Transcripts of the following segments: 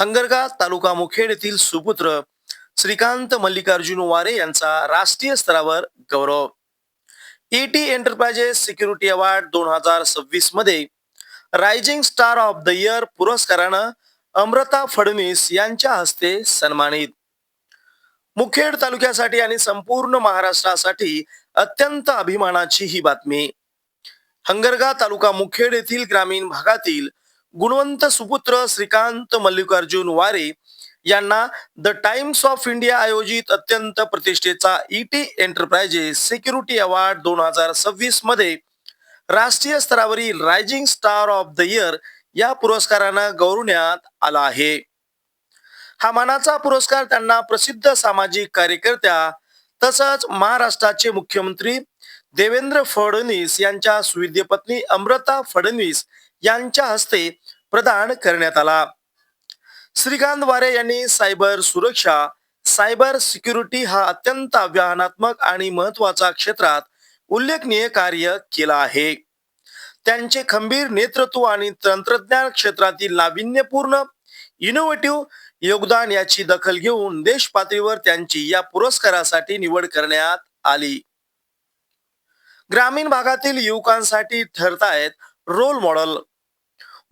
हंगरगा तालुका मुखेड येथील सुपुत्र श्रीकांत मल्लिकार्जुन वारे यांचा राष्ट्रीय स्तरावर गौरव. ईटी एंटरप्राइजेस सिक्युरिटी अवॉर्ड 2026 मध्ये rising star of the year पुरस्कारानं अमृता फडणवीस यांच्या हस्ते सन्मानित. मुखेड तालुक्यासाठी आणि संपूर्ण महाराष्ट्रासाठी अत्यंत अभिमानाची ही बातमी. हंगरगा तालुका मुखेड येथील ग्रामीण भागातील गुणवंत सुपुत्र श्रीकांत मल्लिकार्जुन वारे यांना द टाइम्स ऑफ इंडिया आयोजित अत्यंत प्रतिष्ठेचा ईटी एंटरप्राइजेस सिक्युरिटी अवॉर्ड 2026 मध्ये राष्ट्रीय स्तरावरील rising star of the year या पुरस्कारानं गौरवण्यात आला आहे. हा मानाचा पुरस्कार त्यांना प्रसिद्ध सामाजिक कार्यकर्त्या तसंच महाराष्ट्राचे मुख्यमंत्री देवेंद्र फडणवीस यांच्या सुविद्य पत्नी अमृता फडणवीस यांच्या हस्ते प्रदान करण्यात आला. श्रीकांत वारे यांनी सायबर सुरक्षा, सायबर सिक्युरिटी हा अत्यंत आव्हानात्मक आणि महत्वाचा क्षेत्रात उल्लेखनीय कार्य केला आहे. त्यांचे खंबीर नेतृत्व आणि तंत्रज्ञान क्षेत्रातील नाविन्यपूर्ण इनोव्हेटिव्ह योगदान याची दखल घेऊन देश पातळीवर त्यांची या पुरस्कारासाठी निवड करण्यात आली. ग्रामीण भागातील युवकांसाठी ठरतायत रोल मॉडेल.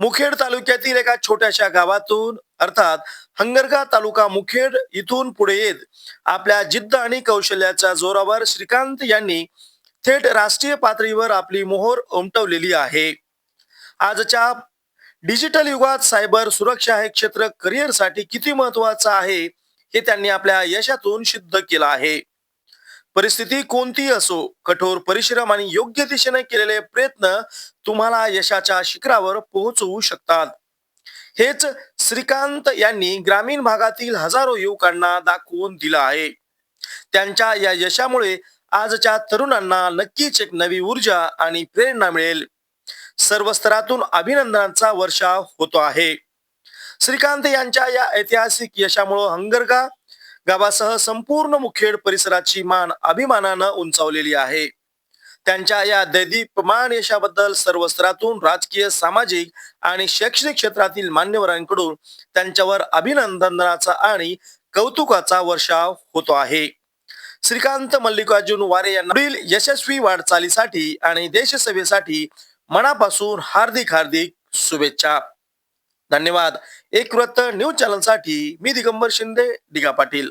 मुखेड तालुक्यातील एका छोट्याशा गावातून अर्थात हंगरगा तालुका मुखेड इथून पुढे येत आपल्या जिद्द आणि कौशल्याच्या जोरावर श्रीकांत यांनी थेट राष्ट्रीय पातळीवर आपली मोहोर उमटवलेली आहे. आजच्या डिजिटल युगात सायबर सुरक्षा हे क्षेत्र करिअरसाठी किती महत्वाचं आहे हे त्यांनी आपल्या यशातून सिद्ध केलं आहे. परिस्थिती कोणतीही असो, कठोर परिश्रम आणि योग्य दिशेने केलेले प्रयत्न तुम्हाला यशाच्या शिखरावर पोहोचवू शकतात. हेच श्रीकांत यांनी ग्रामीण भागातील हजारो युवकांना दाखवून दिलं आहे. त्यांच्या या यशामुळे आजच्या तरुणांना नक्कीच एक नवी ऊर्जा आणि प्रेरणा मिळेल. सर्व स्तरातून अभिनंदनाचा वर्षाव होतो आहे. श्रीकांत यांच्या या ऐतिहासिक यशामुळे हंगरगा गावासह संपूर्ण मुखेड परिसराची मान अभिमानानं उंचावलेली आहे. त्यांच्या या दैदीप्यमान यशाबद्दल सर्व स्तरातून राजकीय, सामाजिक आणि शैक्षणिक क्षेत्रातील मान्यवरांकडून त्यांच्यावर अभिनंदनाचा आणि कौतुकाचा वर्षाव होतो आहे. श्रीकांत मल्लिकार्जुन वारे यांना पुढील यशस्वी वाटचालीसाठी आणि देशसेवेसाठी मनापासून हार्दिक हार्दिक शुभेच्छा. धन्यवाद. एक वृत्त न्यूज चॅनलसाठी मी दिगंबर शिंदे, दिगा पाटील.